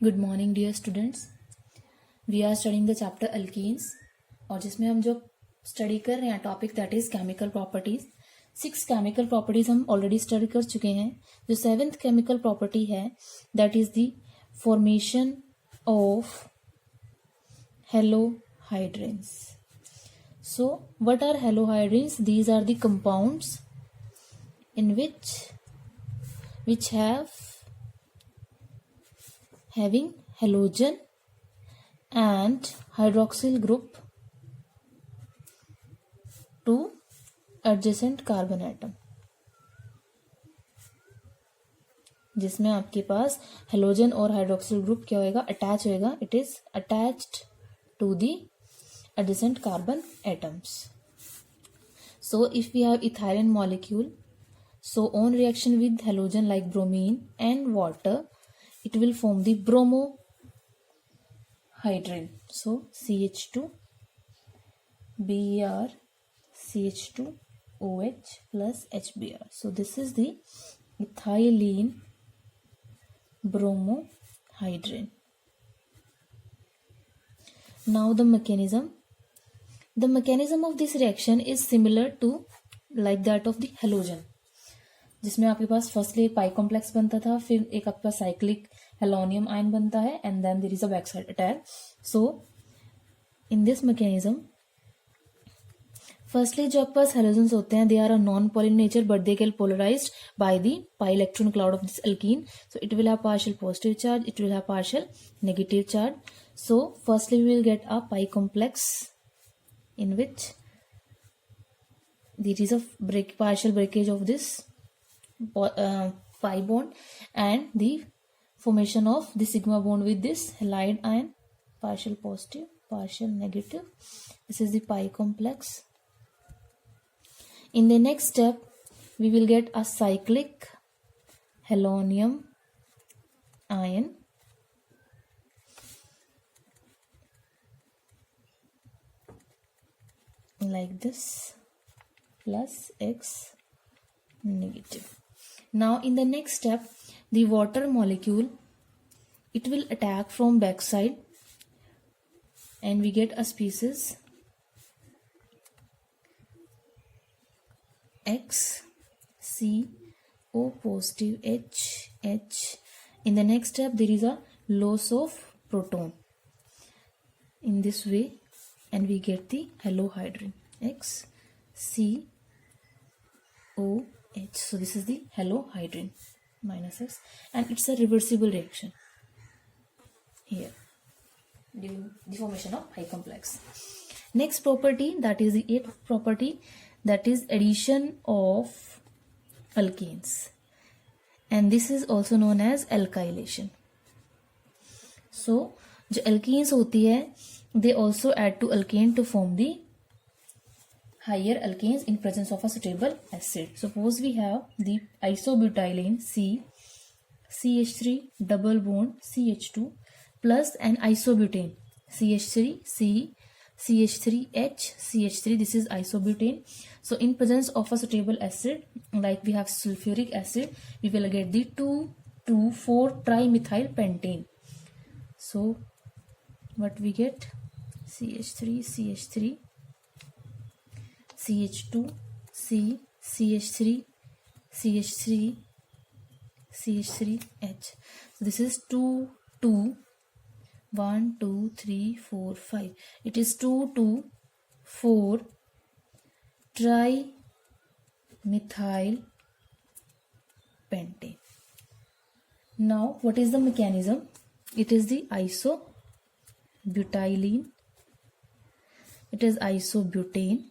Good morning dear students. We are studying the chapter alkenes और जिसमें हम जो स्टडी कर रहे हैं topic that is chemical properties. 6 chemical properties हम ऑलरेडी स्टडी कर चुके हैं। जो 7th केमिकल प्रॉपर्टी है that is the formation of halohydrins. So what are halohydrins? These are the compounds in which having halogen and hydroxyl group to adjacent carbon atom, जिसमें आपके पास halogen और hydroxyl group क्या होएगा? Attach होएगा. It is attached to the adjacent carbon atoms. So if we have ethylene molecule, so on reaction with halogen like bromine and water, it will form the bromohydrin. So CH2 BR CH2 OH plus HBr. So this is the ethylene bromohydrin. Now the mechanism. The mechanism of this reaction is similar to like that of the halogen, जिसमें आपके पास firstly पाई complex बनता था, फिर एक आपके पास cyclic हेलोनियम ion बनता है and then there is a backside attack. So in this mechanism firstly जो आपके पास हेलोजेंस होते हैं they are a non polar in nature but they get polarised by the pi electron cloud of this alkene. So it will have partial positive charge, it will have partial negative charge. So firstly we will get a pi complex in which there is a partial breakage of this pi bond and the formation of the sigma bond with this halide ion, partial positive, partial negative. This is the pi complex. In the next step we will get a cyclic halonium ion like this plus X negative. Now in the next step the water molecule, it will attack from backside and we get a species X C O positive H H. In the next step there is a loss of proton in this way and we get the halohydrin X C O H. So this is the halohydrin minus X and it's a reversible reaction here during the formation of pi complex. Next property, that is the 8th property, that is addition of alkenes, and this is also known as alkylation. So जो alkenes होती है they also add to alkane to form the higher alkanes in presence of a suitable acid. Suppose we have the isobutylene C CH3 double bond CH2 plus an isobutane CH3 C CH3H CH3. This is isobutane. So in presence of a suitable acid like we have sulfuric acid, we will get the 2,2,4 trimethyl pentane. So what we get? CH3 CH3 CH2 C CH3 CH3 CH3H. So this is 2 2 1 2 3 4 5. It is 2 2 4 trimethyl pentane. Now what is the mechanism? It is the isobutylene, it is isobutane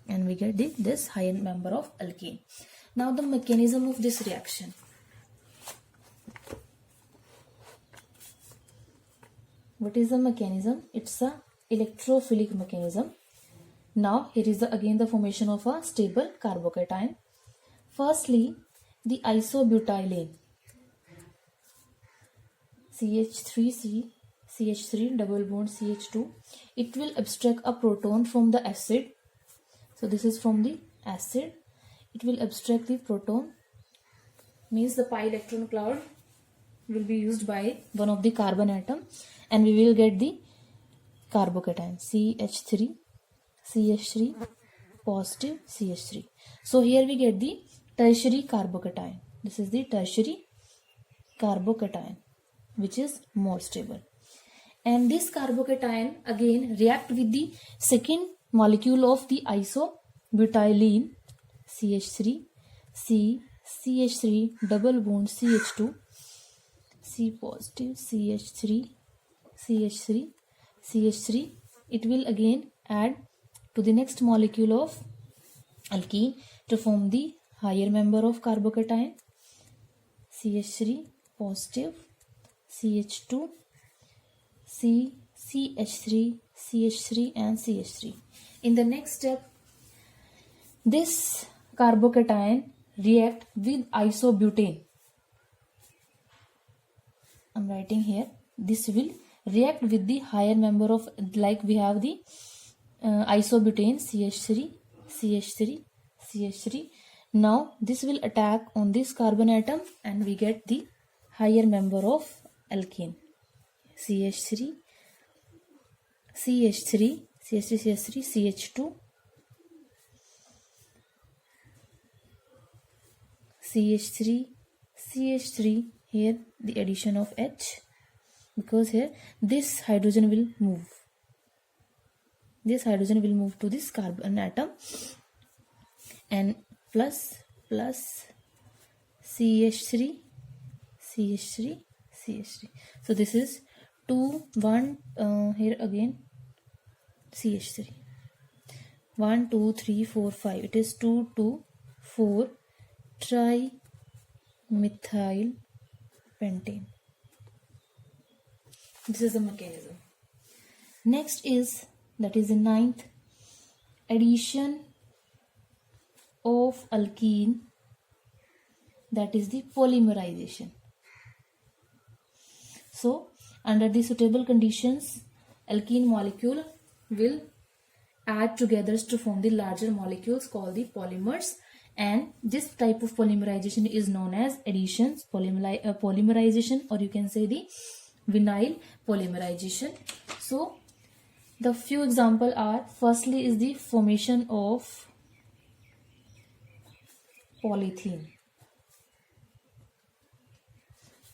and we get this higher member of alkane. Now the mechanism of this reaction. What is the mechanism? It's a electrophilic mechanism. Now here is again the formation of a stable carbocation. Firstly the isobutylene CH3C CH3 double bond CH2, it will abstract a proton from the acid. So this is from the acid, it will abstract the proton, means the pi electron cloud will be used by one of the carbon atom, and we will get the carbocation CH3, CH3, positive CH3. So here we get the tertiary carbocation. This is the tertiary carbocation, which is more stable. And this carbocation again react with the second molecule of the isobutylene, CH3, C, CH3, double bond CH2, C positive, CH3, CH3, CH3. It will again add to the next molecule of alkene to form the higher member of carbocation, CH3, positive, CH2, C, CH3, CH3 and CH3. In the next step, this carbocation react with isobutane. I'm writing here. This will react with the higher member of, like we have the isobutane CH3, CH3, CH3. Now this will attack on this carbon atom and we get the higher member of alkene, CH3, CH3, CH3, CH3, CH2, CH3, CH3. Here the addition of H, because here this hydrogen will move. This hydrogen will move to this carbon atom, and plus CH3, CH3, CH3. So this is 2, 1, here again CH3. 1, 2, 3, 4, 5. It is 2, 2, 4 trimethyl pentane. This is the mechanism. Next is, that is the ninth, addition of alkene, that is the polymerization. So under the suitable conditions, alkene molecule will add together to form the larger molecules called the polymers, and this type of polymerization is known as addition polymerization, or you can say the vinyl polymerization. So the few examples are, firstly is the formation of polythene,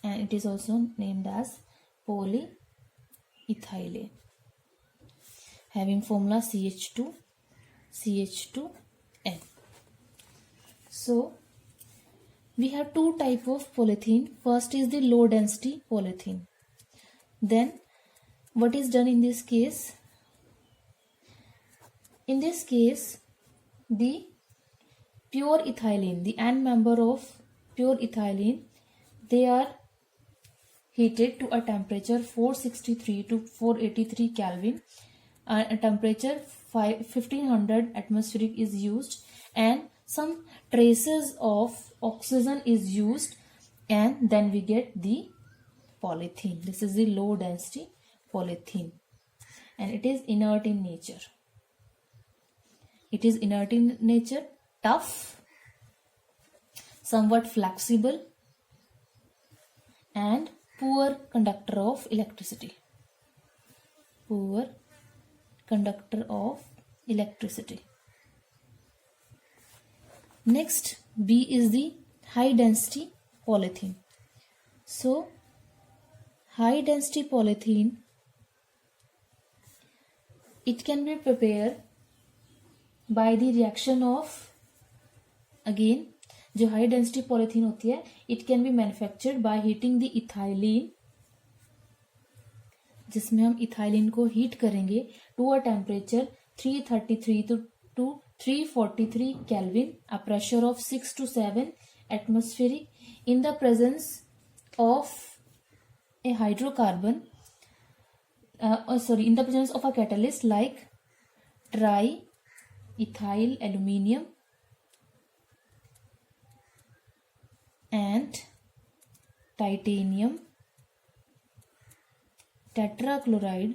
and it is also named as polyethylene, having formula CH2, CH2N. So we have two types of polythene. First is the low density polythene. Then what is done in this case? In this case, the pure ethylene, the N member of pure ethylene, they are heated to a temperature 463 to 483 Kelvin. A temperature 1500 atmospheric is used, and some traces of oxygen is used, and then we get the polythene. This is the low density polythene, and it is inert in nature. It is inert in nature, tough, somewhat flexible, and poor conductor of electricity. Poor conductor of electricity. Next, B is the high density polythene. So high density polythene, it can be prepared by the reaction of, again जो high density polythene होती है, it can be manufactured by heating the ethylene, जिसमें हम ethylene को heat करेंगे to a temperature 333 to 343 Kelvin, a pressure of 6 to 7 atmospheric, in the presence of a hydrocarbon, in the presence of a catalyst like triethyl aluminium and titanium tetrachloride,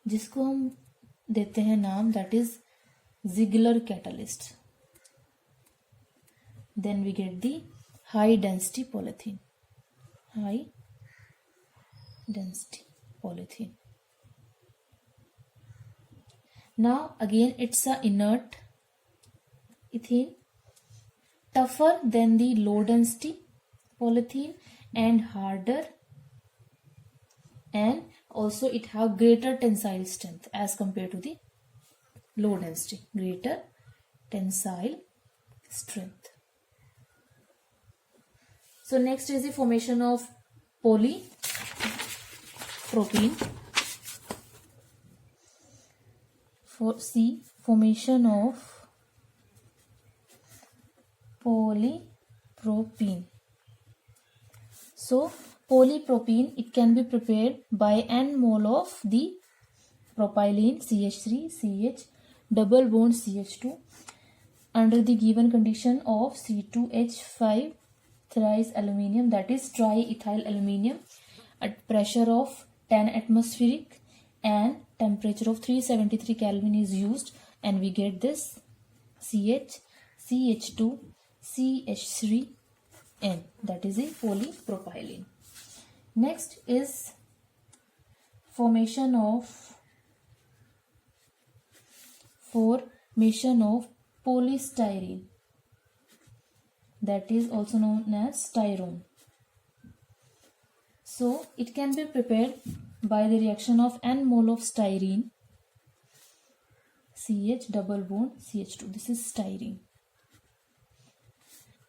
जिसको हम देते हैं नाम, that is Ziegler catalyst. Then we get the high density polythene. high density polythene. Now again it's a inert ethene, tougher than the low density polythene and harder, and also it have greater tensile strength as compared to the low density, greater tensile strength. So next is the formation of polypropylene. Formation of polypropylene. So polypropylene, it can be prepared by n mole of the propylene CH3 CH double bond CH2 under the given condition of C2H5 thrice aluminium, that is triethyl aluminium, at pressure of 10 atmospheric and temperature of 373 Kelvin is used, and we get this CH CH2 CH3N, that is a polypropylene. Next is formation of polystyrene, that is also known as styrone. So it can be prepared by the reaction of n mole of styrene CH double bond CH2, this is styrene,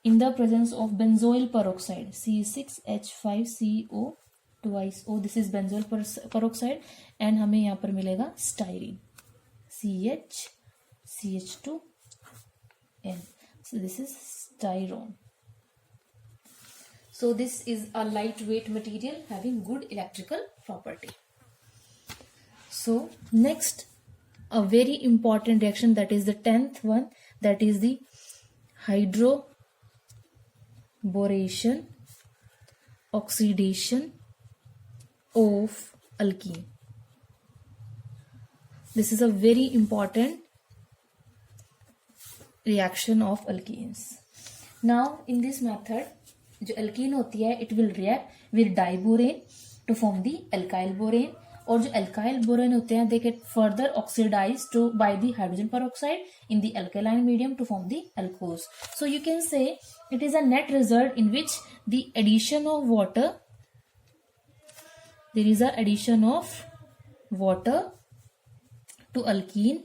in the presence of benzoyl peroxide C6H5CO twice O, this is benzoyl peroxide, and हमें यहाँ पर मिलेगा styrene CH2N, so this is styrone. So this is a lightweight material having good electrical property. So next, a very important reaction, that is the 10th one, that is the hydroboration oxidation of alkene. This is a very important reaction of alkenes. Now in this method, जो alkene होती है, it will react with diborane to form the alkyl borane, और जो alkyl borane होते हैं, they get further oxidized by the hydrogen peroxide in the alkaline medium to form the alcohols. So you can say it is a net result in which the addition of water, there is a addition of water to alkene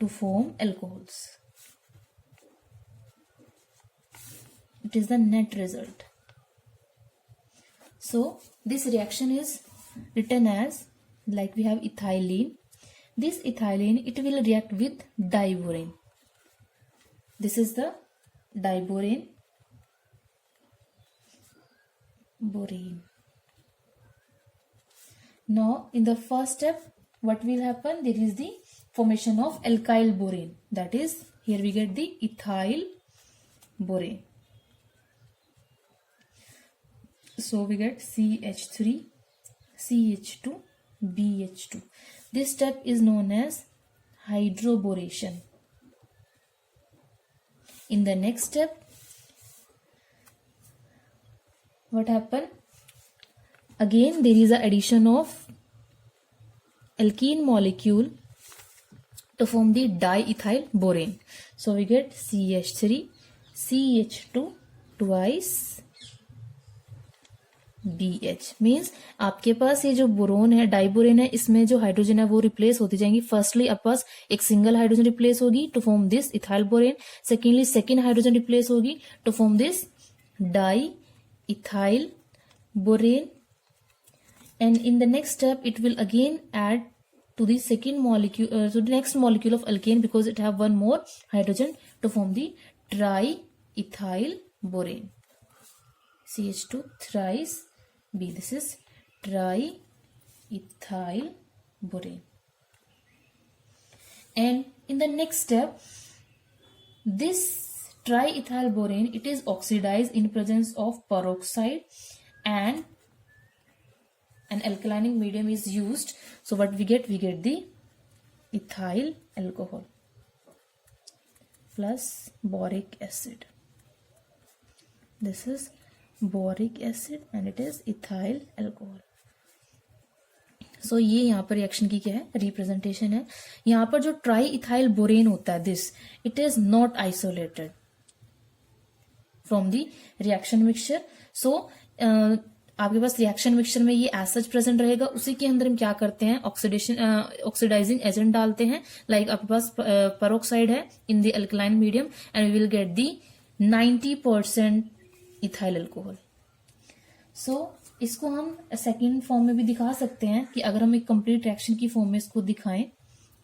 to form alcohols. It is the net result. So this reaction is written as, like we have ethylene. This ethylene, it will react with diborane. This is the diborane. Borane. Now in the first step, what will happen? There is the formation of alkyl borane. That is, here we get the ethyl borane. So we get CH3, CH2, BH2. This step is known as hydroboration. In the next step, what happened? Again, there is an addition of alkene molecule to form the diethyl borane. So we get CH3, CH2 twice BH. Means आपके पास ये जो बोरोन है, diborane है, इसमें जो hydrogen है वो रिप्लेस होती जाएंगी. फर्स्टली आपके पास एक सिंगल हाइड्रोजन रिप्लेस होगी to form this ethyl borane. Secondly second hydrogen replace होगी to form this diethyl borane. And in the next step, it will again add to the second molecule, to the next molecule of alkane, because it have one more hydrogen to form the triethyl borane. CH2 thrice B. This is triethyl borane. And in the next step, this triethyl borane, it is oxidized in presence of peroxide and an alkalining medium is used. So what we get? We get the ethyl alcohol plus boric acid. This is boric acid and it is ethyl alcohol. So ये यहाँ पर reaction की क्या है, representation है। यहाँ पर जो ट्राई इथाइल बोरेन होता है, this it is not isolated from the reaction mixture. So आपके पास रिएक्शन मिक्सचर में ये एज सच प्रेजेंट रहेगा, उसी के अंदर हम क्या करते हैं, ऑक्सीडाइजिंग एजेंट डालते हैं। लाइक आपके पास पेरोक्साइड है in the alkaline medium and we will get the 90% ethyl alcohol. So इसको हम सेकेंड फॉर्म में भी दिखा सकते हैं कि अगर हम एक कंप्लीट रिएक्शन की फॉर्म में इसको दिखाएं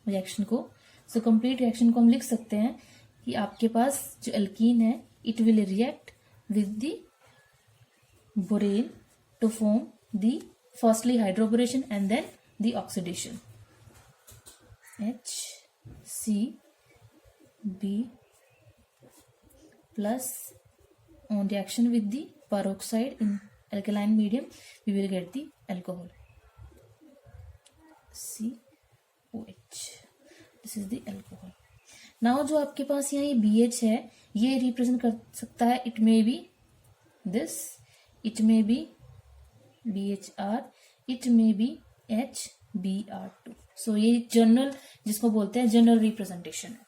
रिएक्शन को, सो कंप्लीट रिएक्शन को हम लिख सकते हैं कि आपके पास जो एल्कीन है it will react with the borane to form the firstly hydroboration and then the oxidation. HCB plus on reaction with the peroxide in alkaline medium we will get the alcohol COH. This is the alcohol. Now जो आपके पास यहाँ ये BH है ये represent कर सकता है, it may be this, it may be BHR, it may be HBr2. सो ये जनरल जिसको बोलते हैं जनरल रिप्रेजेंटेशन है।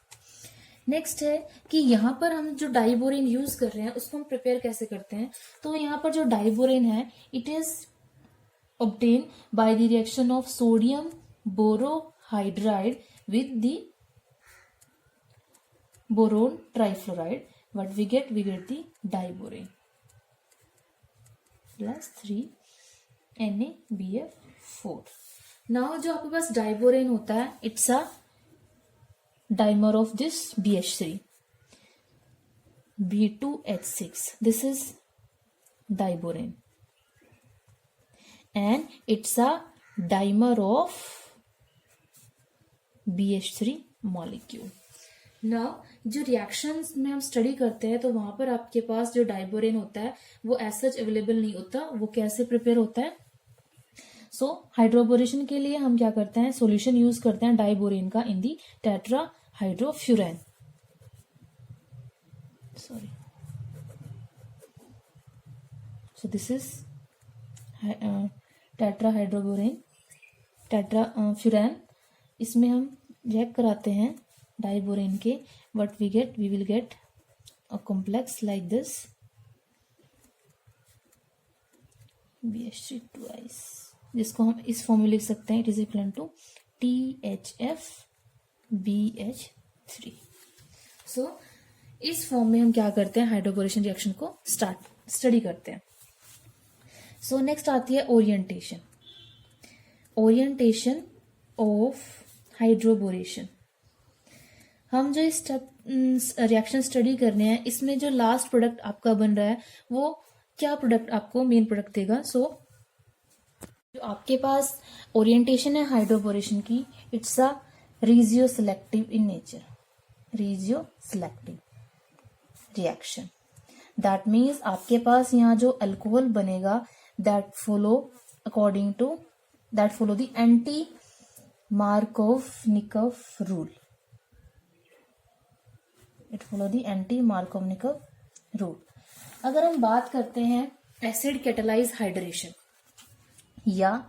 नेक्स्ट है कि यहाँ पर हम जो डाइबोरेन यूज कर रहे हैं उसको हम प्रिपेयर कैसे करते हैं। तो यहाँ पर जो डाइबोरेन है it is obtained by the reaction of sodium borohydride with the boron trifluoride. What we get the diborane plus 3 NaBF4. Now जो आपके पास डाइबोरेन होता है it's a dimer of this BH3 B2H6. This is diborane and it's a dimer of BH3 molecule. Now जो reactions में हम study करते हैं तो वहां पर आपके पास जो डाइबोरेन होता है वो एज सच अवेलेबल नहीं होता। वो कैसे प्रिपेयर होता है, सो हाइड्रोबोरेशन के लिए हम क्या करते हैं, सॉल्यूशन यूज करते हैं डाइबोरेन का in the tetra hydrofuran, sorry, so this is tetra hydroborane tetra furan. इसमें हम रिएक्ट कराते हैं डाइबोरेन के, what we will get a complex like this BH3 twice, जिसको हम इस फॉर्म में लिख सकते हैं, it is equal to THF-BH3। So इस फॉर्म में हम क्या करते हैं, हाइड्रोबोरेशन रिएक्शन को स्टडी करते हैं। सो नेक्स्ट आती है ओरिएंटेशन ऑफ हाइड्रोबोरेशन। हम जो इस रिएक्शन स्टडी करने हैं इसमें जो लास्ट प्रोडक्ट आपका बन रहा है वो क्या प्रोडक्ट आपको मेन प्रोडक्ट देगा। सो जो आपके पास ओरिएंटेशन है हाइड्रोबोरेशन की it's a regioselective in nature, regioselective reaction. That means आपके पास यहाँ जो अल्कोहल बनेगा that follow the anti Markovnikov rule, it follow the anti Markovnikov rule. अगर हम बात करते हैं एसिड कैटालाइज हाइड्रेशन या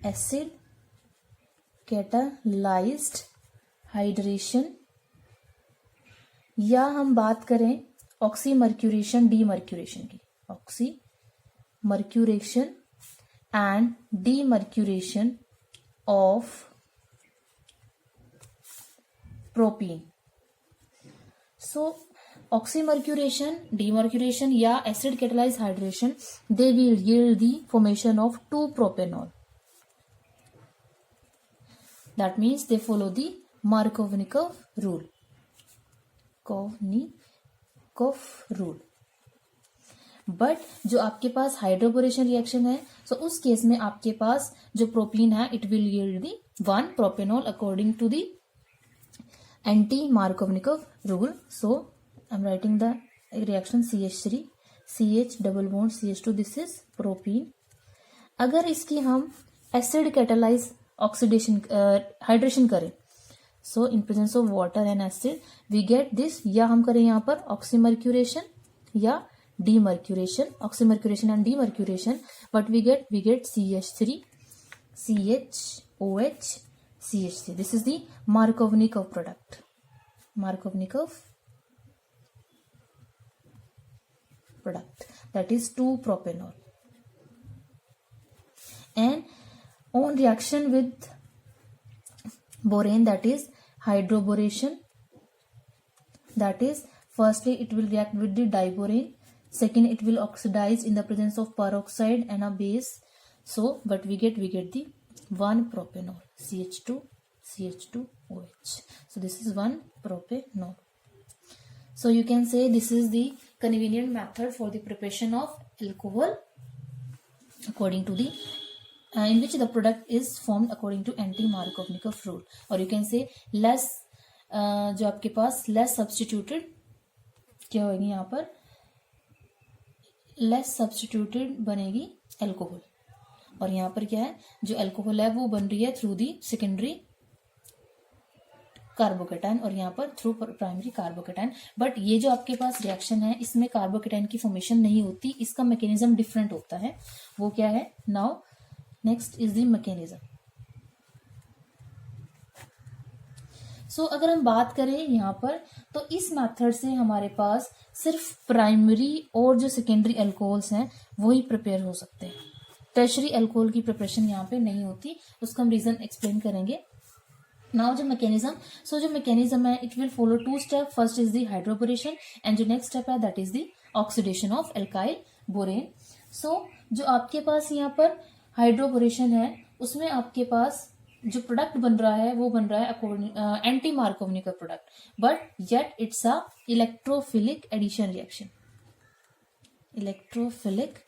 एसिड कैटालाइज्ड हाइड्रेशन, या हम बात करें ऑक्सीमर्क्यूरेशन डीमर्क्यूरेशन की, oxymercuration and demercuration of propene. So oxymercuration, demercuration या acid catalysed hydration they will yield the formation of 2-propanol. That means they follow the Markovnikov rule. But जो आपके पास hydroboration reaction है सो उस केस में आपके पास जो propene है it will yield the 1-propanol according to the anti-Markovnikov rule. So I'm writing the reaction CH3 CH double bond CH2, this is propene. अगर इसकी हम एसिड कैटालाइज ऑक्सीडेशन हाइड्रेशन करें so in presence of water and acid we get this, या हम करें यहाँ पर oxymercuration या demercuration, oxymercuration and demercuration, what we get CH3, CHOH, CH3. This is the Markovnikov product. Markovnikov product, that is 2-propanol. And on reaction with borane, that is hydroboration, that is firstly it will react with the diborane, second it will oxidize in the presence of peroxide and a base. So what we get the 1-propanol, CH2, CH2OH. So this is 1-propanol. So you can say this is the convenient method for the preparation of alcohol according to the in which the product is formed according to anti-Markovnikov rule, or you can say less जो आपके पास less substituted क्या होगी, यहाँ पर less substituted बनेगी alcohol, और यहाँ पर क्या है, जो अल्कोहल है वो बन रही है थ्रू दी सेकेंडरी कार्बोकेटाइन और यहाँ पर थ्रू प्राइमरी कार्बोकेटाइन. बट ये जो आपके पास रिएक्शन है इसमें कार्बोकेटाइन की फॉर्मेशन नहीं होती, इसका मैकेनिज्म डिफरेंट होता है. वो क्या है? Now next is the mechanism. So अगर हम बात करें यहाँ पर तो इस मेथड से हमारे पास सिर्फ प्राइमरी और जो सेकेंडरी अल्कोहल्स हैं वही प्रिपेयर हो सकते हैं. टर्शरी अल्कोहल की प्रिपरेशन यहाँ पे नहीं होती, उसका हम रीजन एक्सप्लेन करेंगे. नाउ जो मैकेनिज्म, सो जो मैकेनिज्म है it will follow 2 step. First is the hydroboration and जो नेक्स्ट स्टेप है that is the oxidation of alkyl borane. So जो आपके पास यहाँ पर हाइड्रोबोरेशन है उसमें आपके पास जो प्रोडक्ट बन रहा है वो बन रहा है anti Markovnikov product, but yet it's a electrophilic addition reaction. Electrophilic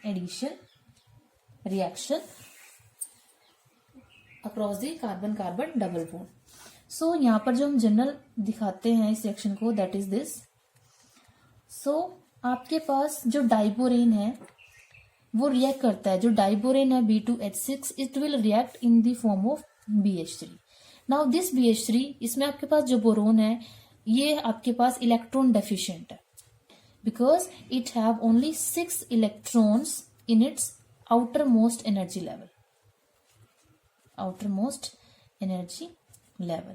addition reaction across the carbon carbon double bond. So यहाँ पर जो हम जनरल दिखाते हैं इस रिएक्शन को दैट इज दिस. सो आपके पास जो डाइबोरेन है वो रिएक्ट करता है, जो डाइबोरेन है B2H6 it will react in the form of BH3. Now this BH3 इसमें आपके पास जो बोरोन है ये आपके पास इलेक्ट्रॉन डेफिशिएंट है because it have only 6 electrons in its outer most energy level. outermost energy level.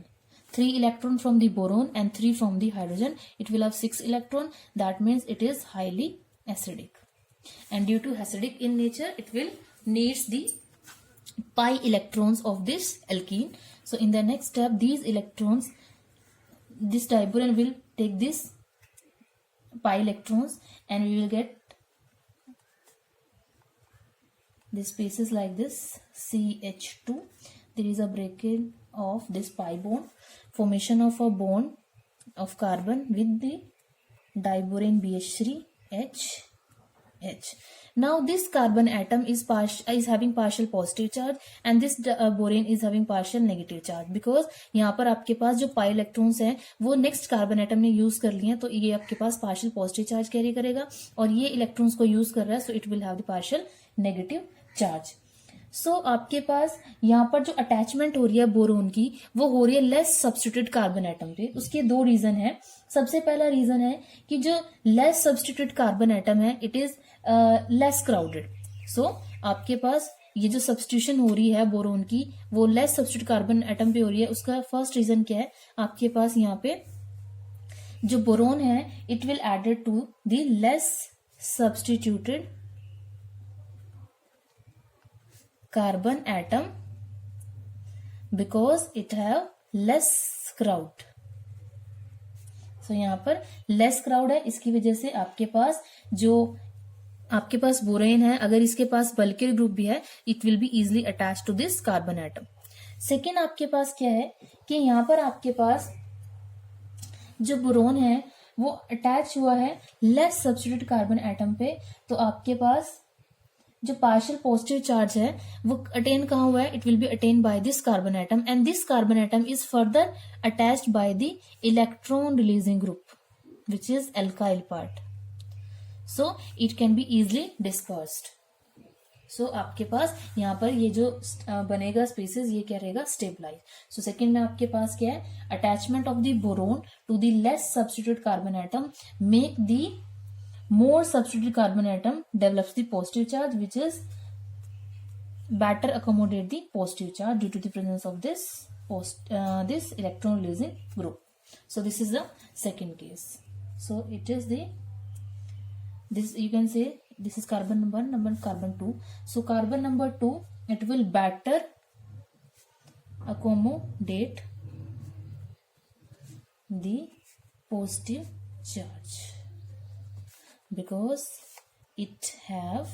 3 electron from the boron and 3 from the hydrogen. It will have 6 electron. That means it is highly acidic. And due to acidic in nature, it will needs the pi electrons of this alkene. So in the next step, these electrons, this diboron will take this pi electrons and we will get this spaces like this CH2. There is a breakage of this pi bond, formation of a bond of carbon with the diborane BH3H. Now this carbon atom is having partial positive charge and this borane is having partial negative charge because यहाँ पर आपके पास जो pi electrons हैं वो next carbon atom ने use कर लिए हैं तो ये आपके पास partial positive charge carry करेगा और ये electrons को use कर रहा है so it will have the partial negative charge. So आपके पास यहाँ पर जो अटैचमेंट हो रही है बोरोन की वो हो रही है लेस सब्स्टिट्यूटेड कार्बन एटम पे. उसके 2 रीजन है. सबसे पहला रीजन है कि जो लेस सब्स्टिट्यूटेड कार्बन एटम है इट इज लेस क्राउडेड. सो आपके पास ये जो सब्स्टिट्यूशन हो रही है बोरोन की वो लेस सब्स्टिट्यूटेड कार्बन एटम पे हो रही है. उसका फर्स्ट रीजन क्या है, आपके पास यहाँ पे जो बोरोन है it will added to the less substituted carbon atom because it have less crowd. So यहाँ पर less crowd है, इसकी वजह से आपके पास जो आपके पास बोरेन है अगर इसके पास बल्किर ग्रुप भी है it will be easily attached to this carbon atom. Second आपके पास क्या है कि यहाँ पर आपके पास जो बोरोन है वो अटैच हुआ है लेस सब्स्टिट्यूटेड कार्बन एटम पे तो आपके पास जो पार्शियल पॉजिटिव चार्ज है वो अटेन कहाँ हुआ है, it will be attain by this carbon atom and this carbon atom is further attached by the electron releasing group which is alkyl part. So it can be easily dispersed. So आपके पास यहाँ पर ये जो बनेगा spaces ये क्या रहेगा, स्टेबलाइज. सो सेकेंड में आपके पास क्या है, attachment of the boron to the less substituted carbon atom make the more substituted carbon atom develops the positive charge, which is better accommodate the positive charge due to the presence of this this electron releasing group. So this is the second case. So it is the, this you can say this is carbon number 1, number carbon 2. So carbon number 2, it will better accommodate the positive charge because it have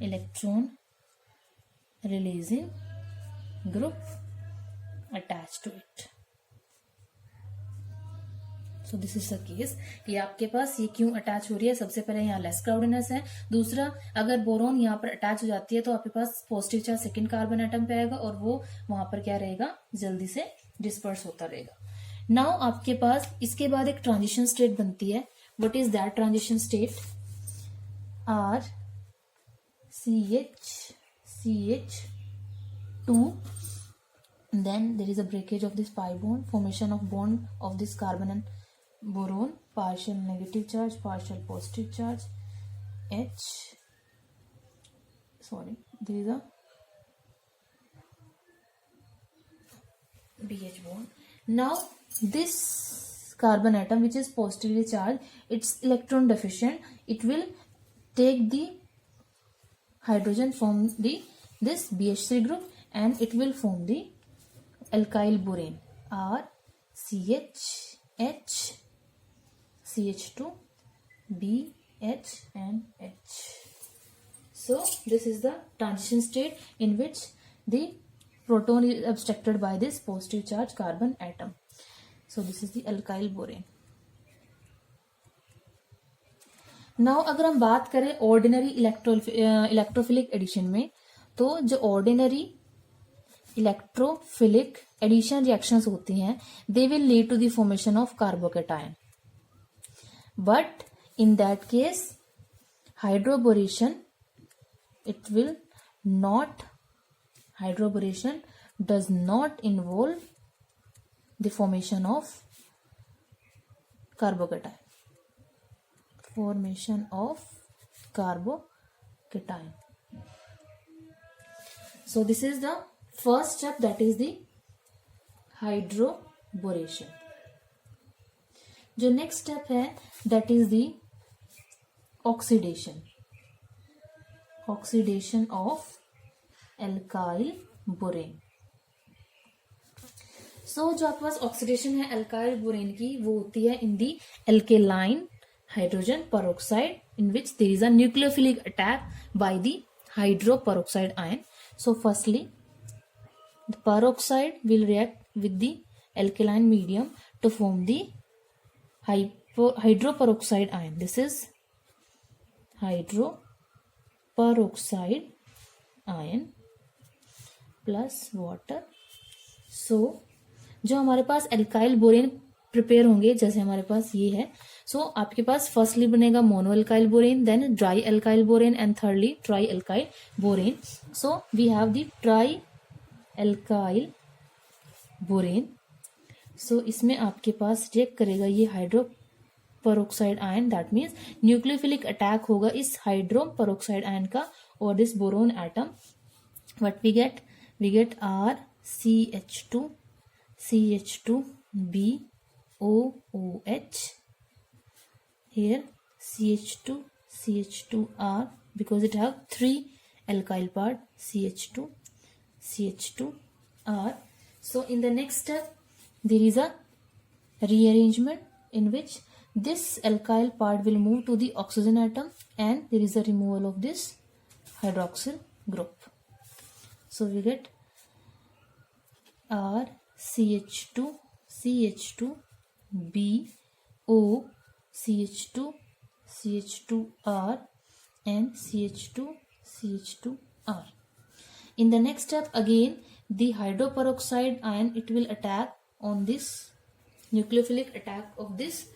electron releasing group attached to it. So this is the case. ये आपके पास ये क्यों attach हो रही है, सबसे पहले यहाँ लेस क्राउडनेस है, दूसरा अगर बोरोन यहाँ पर अटैच हो जाती है तो आपके पास positive charge second carbon atom पे आएगा और वो वहां पर क्या रहेगा, जल्दी से डिस्पर्स होता रहेगा. नाउ आपके पास इसके बाद एक ट्रांजिशन स्टेट बनती है. What is that transition state? R CH2, then there is a breakage of this pi bond, formation of bond of this carbon and boron, partial negative charge, partial positive charge, there is a BH bond. Now this carbon atom which is positively charged, it's electron deficient, it will take the hydrogen from this BH3 group and it will form the alkyl borane, R CH CH2 BH and H. So this is the transition state in which the proton is abstracted by this positive charge carbon atom. So this is the alkyl borane. Now अगर हम बात करें ordinary electrophilic addition में, तो जो ordinary electrophilic addition reactions होती हैं, they will lead to the formation of carbocation. But in that case hydroboration, it will not, hydroboration does not involve the formation of carbocation. So this is the first step, that is the hydroboration. जो next step है, that is the oxidation of alkyl borane. So जो आपके पास oxidation है alkyl borane की, वो होती है इन दी alkaline hydrogen peroxide, in which there is a nucleophilic attack by the hydroperoxide ion. So firstly the peroxide will react with the alkaline medium to form the hydroperoxide ion. This is hydroperoxide ion plus water. So जो हमारे पास alkyl borane prepare होंगे, जैसे हमारे पास ये है, so आपके पास firstly बनेगा mono alkyl borane, then di alkyl borane and thirdly tri alkyl borane. So we have the tri alkyl borane. So इसमें आपके पास रिएक्ट करेगा ये hydroperoxide ion, that means nucleophilic attack होगा इस हाइड्रोपेरोक्साइड आयन का और this boron atom. What we get are CH2 BOOH. Here CH2R, because it have 3 alkyl part, CH2R. So in the next step there is a rearrangement in which this alkyl part will move to the oxygen atom and there is a removal of this hydroxyl group. So we get R CH2 BO CH2R and CH2R. In the next step again the hydroperoxide ion, it will attack on this nucleophilic attack of this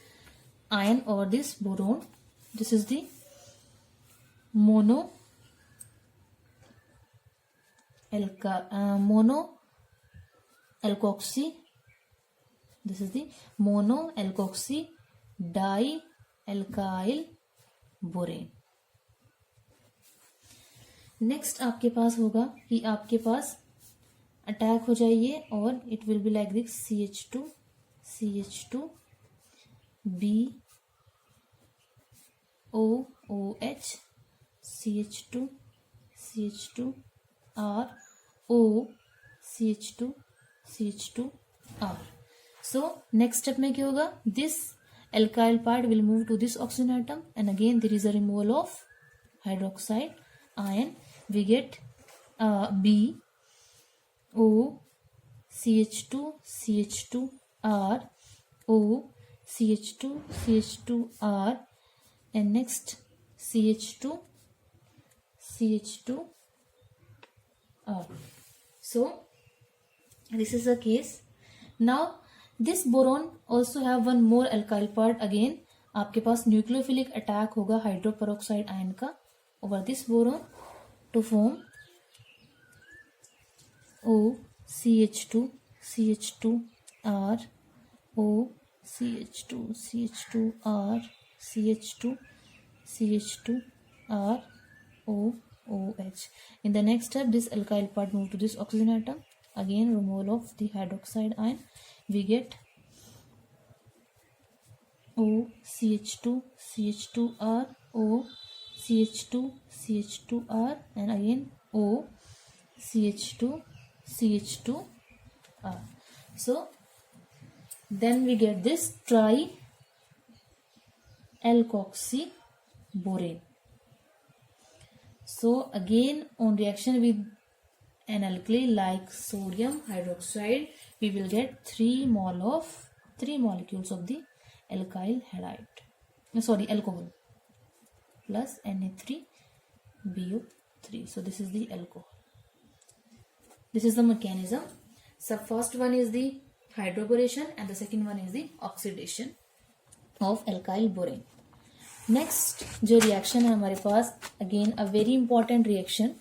ion or this boron. This is the mono alkoxy. This is the mono alkoxy di alkyl borane. Next आपके पास होगा कि आपके पास attack हो जाइए और it will be like this CH2 B OOH CH2 R O CH2 R। So next step में क्या होगा, this alkyl part will move to this oxygen atom and again there is a removal of hydroxide ion. We get B O CH2 R O CH2 R and next CH2 R. So this is the case. Now this boron also have one more alkyl part. Again आपके पास nucleophilic attack होगा hydroperoxide आयन का over this boron to form O CH2 R O CH2 R CH2 R O OH. In the next step, this alkyl part move to this oxygen atom. Again, removal of the hydroxide ion. We get O CH2 R O CH2 R and again O CH2 R. So then we get this tri-alkoxyborane. So again on reaction with an alkali like sodium hydroxide, we will get 3 molecules of the alkyl halide, alcohol plus Na3BO3. So this is the alcohol. This is the mechanism. So first one is the hydroboration and the second one is the oxidation of alkyl borane. Next जो reaction है हमारे पास, again a very important reaction,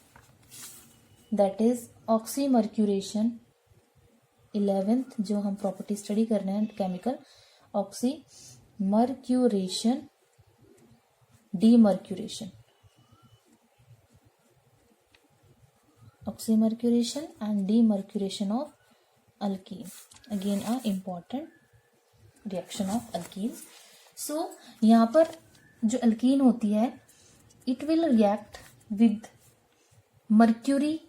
that is oxymercuration. 11th जो हम property study कर रहे हैं chemical, oxymercuration demercuration, oxymercuration and demercuration of alkene. Again a important reaction of alkene. So यहाँ पर जो अल्कीन होती है, it will react with mercury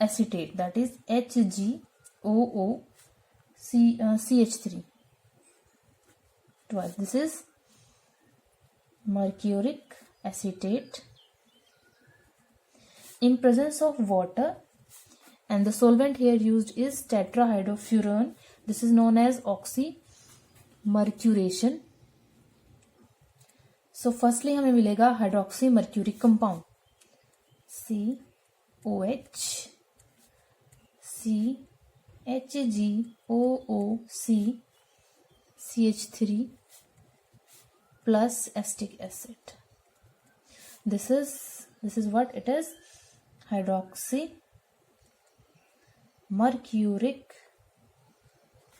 acetate, that is HgOOCH3 twice. This is mercuric acetate in presence of water and the solvent here used is tetrahydrofuran. This is known as oxymercuration. So firstly हमें मिलेगा hydroxy mercuric compound COH CHgOOC CH3 plus acetic acid. This is what it is, hydroxy mercuric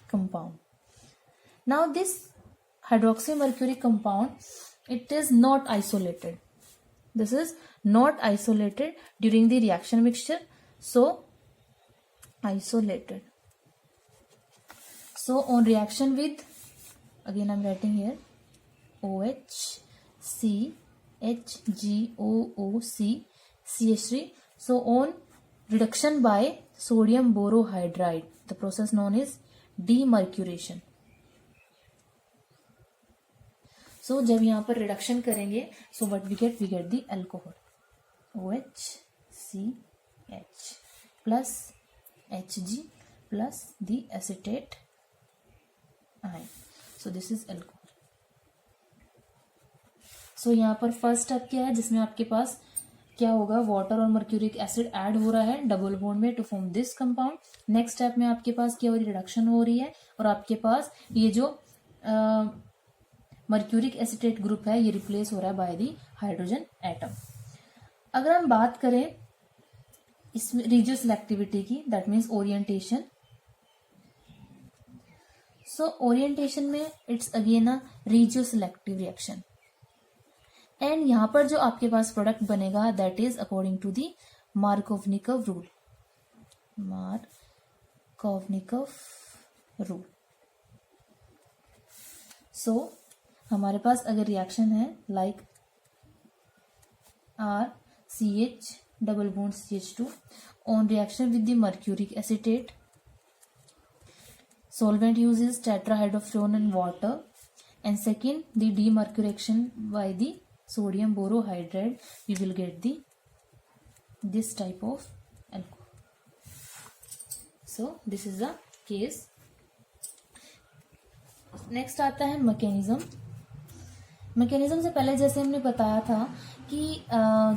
compound. Now this hydroxy mercuric compound, it is not isolated. This is not isolated during the reaction mixture. So isolated. So on reaction with, again I'm writing here OH CHgOOC CH3. So on reduction by sodium borohydride, the process known as demercuration. So जब यहाँ पर reduction करेंगे, so what we get the alcohol OHCH plus Hg plus the acetate ion. So this is alcohol. So यहाँ पर first step क्या है, जिसमें आपके पास क्या होगा, वाटर और मर्क्यूरिक एसिड ऐड हो रहा है डबल बॉन्ड में to form this compound. Next step में आपके पास क्या हो रही है, रिडक्शन हो रही है और आपके पास ये जो मर्क्यूरिक एसिटेट ग्रुप है ये रिप्लेस हो रहा है बाय दी हाइड्रोजन एटम. अगर हम बात करें इसमें रिजियो सिलेक्टिविटी की, that means orientation. So orientation में it's again a regioselective reaction, and यहाँ पर जो आपके पास प्रोडक्ट बनेगा that is according to the Markovnikov rule, Markovnikov rule. So हमारे पास अगर रिएक्शन है like RCH double bond CH2 on reaction with the mercuric acetate, solvent uses tetrahydrofuran and water, and second the demercuration by the sodium borohydride, we will get the this type of alcohol. So this is the case. Next आता है mechanism. Mechanism से पहले जैसे हमने बताया था कि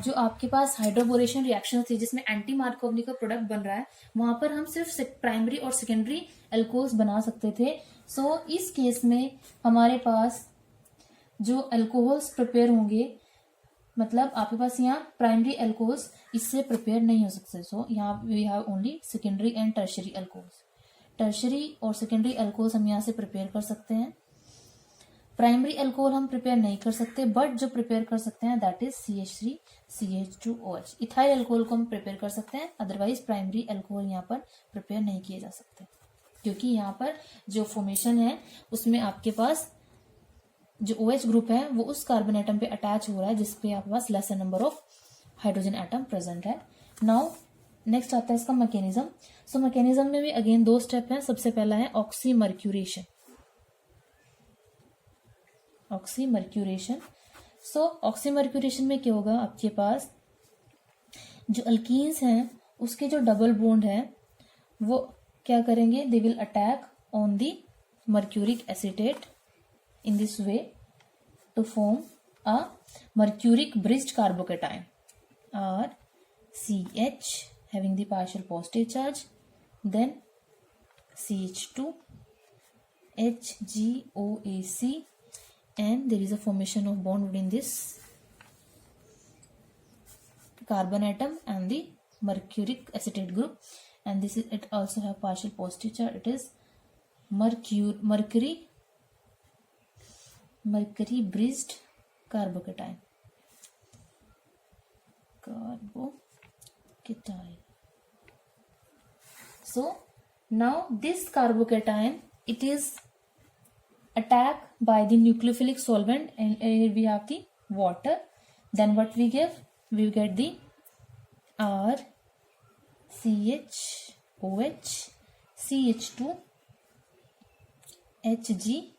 जो आपके पास हाइड्रोबोरेशन रिएक्शन थी जिसमें एंटी मार्कोवनी का प्रोडक्ट बन रहा है, वहां पर हम सिर्फ प्राइमरी और सेकेंडरी एल्कोहल्स बना सकते थे। सो इस केस में हमारे पास जो अल्कोहल्स प्रिपेयर होंगे, मतलब आपके पास यहाँ प्राइमरी एल्कोहल्स इससे प्रिपेयर नहीं हो सकते। सो यहाँ we have only secondary and tertiary alcohols. Tertiary और सेकेंडरी एल्कोहल्स हम यहाँ से प्रिपेयर कर सकते हैं। प्राइमरी अल्कोहल हम प्रिपेयर नहीं कर सकते, बट जो प्रिपेयर कर सकते हैं that is CH3 CH2OH। Ethyl alcohol को हम प्रिपेयर कर सकते हैं, अदरवाइज प्राइमरी अल्कोहल यहाँ पर प्रिपेयर नहीं किए जा सकते, क्योंकि यहाँ पर जो फॉर्मेशन है उसमें आपके पास जो OH ग्रुप है वो उस कार्बन एटम पे अटैच हो रहा है जिसपे आपके पास lesser number of hydrogen atom present है। नाउ नेक्स्ट आता है इसका मैकेनिज्म। सो मैकेनिज्म में भी अगेन 2 स्टेप है। सबसे पहला है ऑक्सीमर्क्यूरेशन। ऑक्सीमर्क्यूरेशन, सो ऑक्सीमर्क्यूरेशन में क्या होगा, आपके पास जो अल्कीन्स हैं उसके जो डबल बॉन्ड है वो क्या करेंगे, they will attack on the mercuric acetate in this way to form a mercuric bridged carbocation RCH having the partial positive charge, then CH2 HgOAC, and there is a formation of bond between this carbon atom and the mercuric acetate group, and this is, it also have partial positive charge. It is mercury bridged carbocation. So now this carbocation, it is attacked by the nucleophilic solvent, and here we have the water. Then what we get? We get the RCHOH CH2 HgOAC.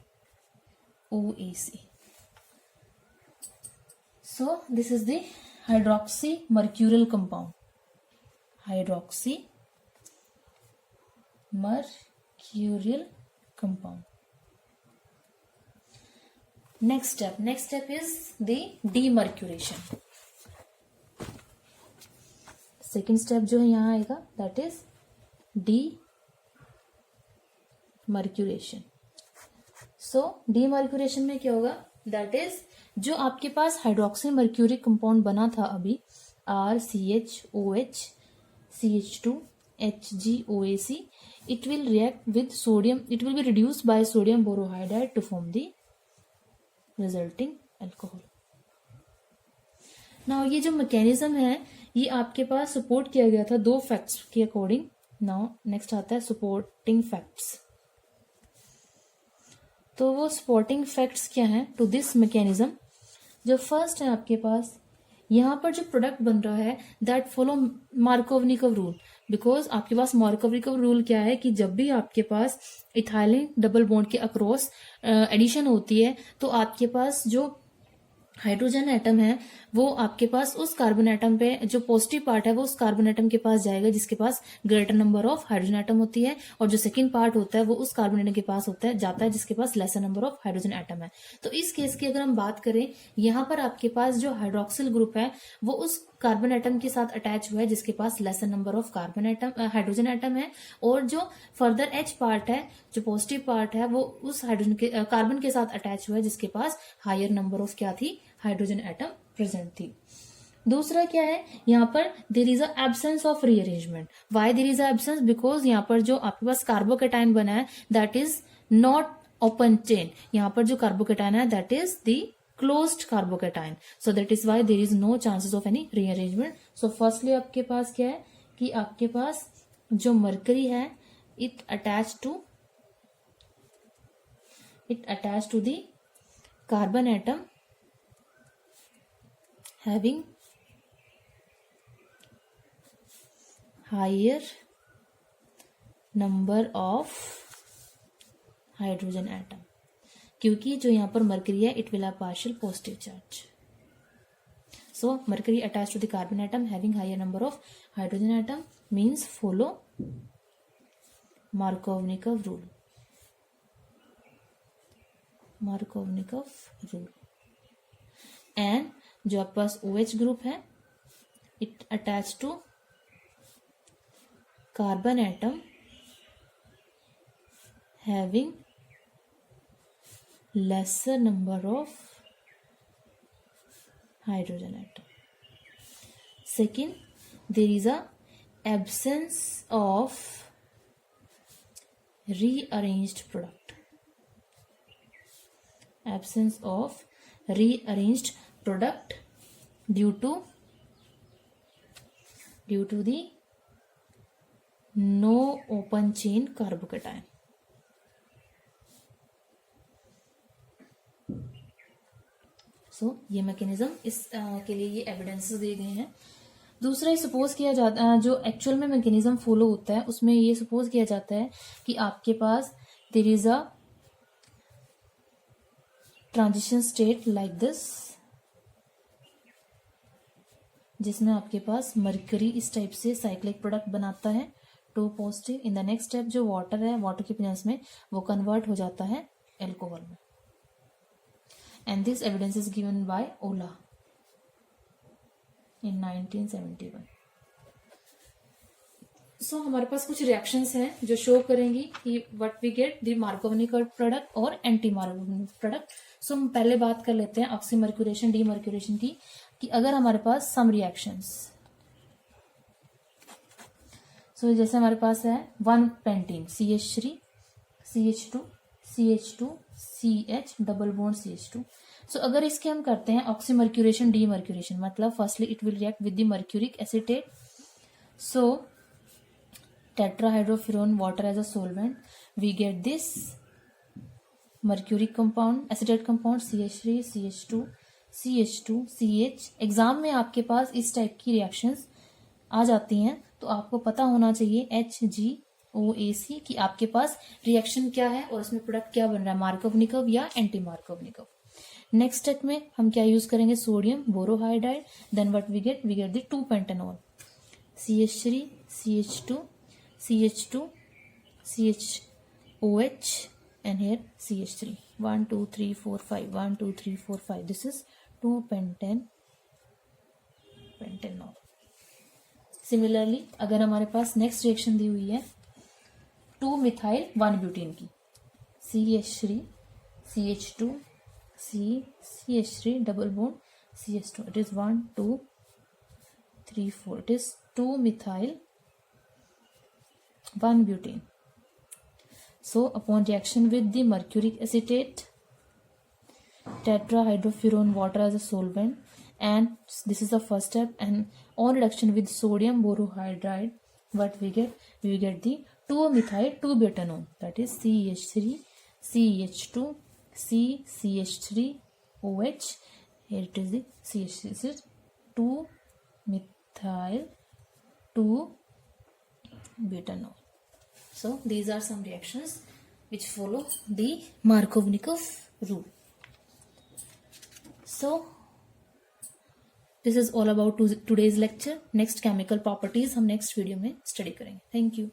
So this is the hydroxymercurial compound. Hydroxymercurial compound. Next step is the demercuration. Second step जो है यहाँ आएगा that is demercuration. So demercuration में क्या होगा, that is जो आपके पास hydroxy mercuric compound बना था अभी RCHOH CH2 HgOAC, it will react with sodium, it will be reduced by sodium borohydride to form the resulting alcohol. Now ये जो मैकेनिज्म है ये आपके पास सपोर्ट किया गया था 2 फैक्ट्स के अकॉर्डिंग। नाउ नेक्स्ट आता है सपोर्टिंग फैक्ट्स। तो वो सपोर्टिंग फैक्ट्स क्या हैं टू दिस मैकेनिज्म। जो फर्स्ट है आपके पास यहाँ पर जो प्रोडक्ट बन रहा है that follow Markovnikov rule, because आपके पास मार्कोवनिकव रूल क्या है कि जब भी आपके पास इथाइलिन डबल बॉन्ड के अक्रॉस एडिशन होती है तो आपके पास जो हाइड्रोजन एटम है वो आपके पास उस कार्बन एटम पे जो पॉजिटिव पार्ट है वो उस कार्बन एटम के पास जाएगा जिसके पास greater number of hydrogen atom होती है, और जो सेकंड पार्ट होता है वो उस कार्बन एटम के पास जाता है जिसके पास lesser number of hydrogen atom है। तो इस केस की अगर हम बात करें, यहाँ पर आपके पास जो हाइड्रोक्सिल ग्रुप है वो उस कार्बन एटम के साथ अटैच हुआ है जिसके पास lesser number of carbon atom hydrogen atom है, और जो फर्दर H पार्ट है जो पॉजिटिव पार्ट है वो उस हाइड्रोजन के कार्बन के साथ अटैच हुआ है जिसके पास हायर नंबर ऑफ क्या थी, हाइड्रोजन एटम प्रेजेंट थी। दूसरा क्या है, यहाँ पर there is a absence of rearrangement. Why there is a absence, because यहाँ पर जो आपके पास कार्बोकेटाइन बना है that is not open chain, यहाँ पर जो कार्बोकेटाइन है that is the closed carbocation, so that is why there is no chances of any rearrangement. So firstly आपके पास क्या है कि आपके पास जो मरकरी है it attach to the carbon atom having higher number of hydrogen atom, क्योंकि जो यहाँ पर मरकरी है it will have partial positive charge. So mercury attach to the carbon atom having higher number of hydrogen atom means follow Markovnikov rule. And जो आपके पास OH group है it attach to carbon atom having lesser number of hydrogen atom. Second, there is a absence of rearranged product. Absence of rearranged product due to the no open chain carbocation. सो ये mechanism इस के लिए ये evidences दिए गए हैं. दूसरा ये सपोज किया जाता है जो एक्चुअल में मैकेनिज्म फॉलो होता है उसमें ये सपोज किया जाता है कि आपके पास there is a transition state like this, जिसमें आपके पास मरकरी इस टाइप से साइक्लिक प्रोडक्ट बनाता है 2 positive. In the next step जो वाटर है वाटर की प्रेजेंस में वो कन्वर्ट हो जाता है एल्कोहल में. And this evidence is given by Ola in 1971. So हमारे पास कुछ रिएक्शंस हैं जो शो करेंगी कि what we get the Markovnikov product और एंटी मार्कोवनिकव प्रोडक्ट. सो हम पहले बात कर लेते हैं ऑक्सीमर्क्यूरेशन डीमर्क्यूरेशन की कि अगर हमारे पास सम रिएक्शंस, सो जैसे हमारे पास है 1 pentene CH3 CH2 CH2 CH double bond CH2. So अगर इसके हम करते हैं ऑक्सीमर्क्यूरेशन डीमर्क्यूरेशन मतलब firstly it will react with the mercuric acetate. So tetrahydrofuran water as a solvent we get this mercuric compound acetate compound CH3 CH2 CH2 CH. Exam में आपके पास इस type की रिएक्शंस आ जाती हैं तो आपको पता होना चाहिए HgOAc कि आपके पास रिएक्शन क्या है और उसमें प्रोडक्ट क्या बन रहा है, मार्कोवनिकव या एंटी मार्कोवनिकव. नेक्स्ट स्टेप में हम क्या यूज करेंगे, sodium borohydride. Then what we get the 2 pentanol CH3 CH2 CH2 CHOH and here CH3 1 2 3 4 5 1 2 3 4 5. This is 2 pentanol. Similarly अगर हमारे पास नेक्स्ट रिएक्शन दी हुई है 2 मिथाइल 1 ब्यूटीन की CH3 CH2 CH3 double bond CH2. It is 1 2 3 4. It is 2 methyl 1 butane. So upon reaction with the mercuric acetate, tetrahydrofuran water as a solvent, and this is the first step, and on reaction with sodium borohydride, what we get? We get the 2-methyl 2-butanone, that is CH3 CH2 CH3 OH. Here it is the CH3. This is 2-methyl 2-butanol. So these are some reactions which follow the Markovnikov rule. So this is all about today's lecture. Next chemical properties हम next video में study करेंगे. Thank you.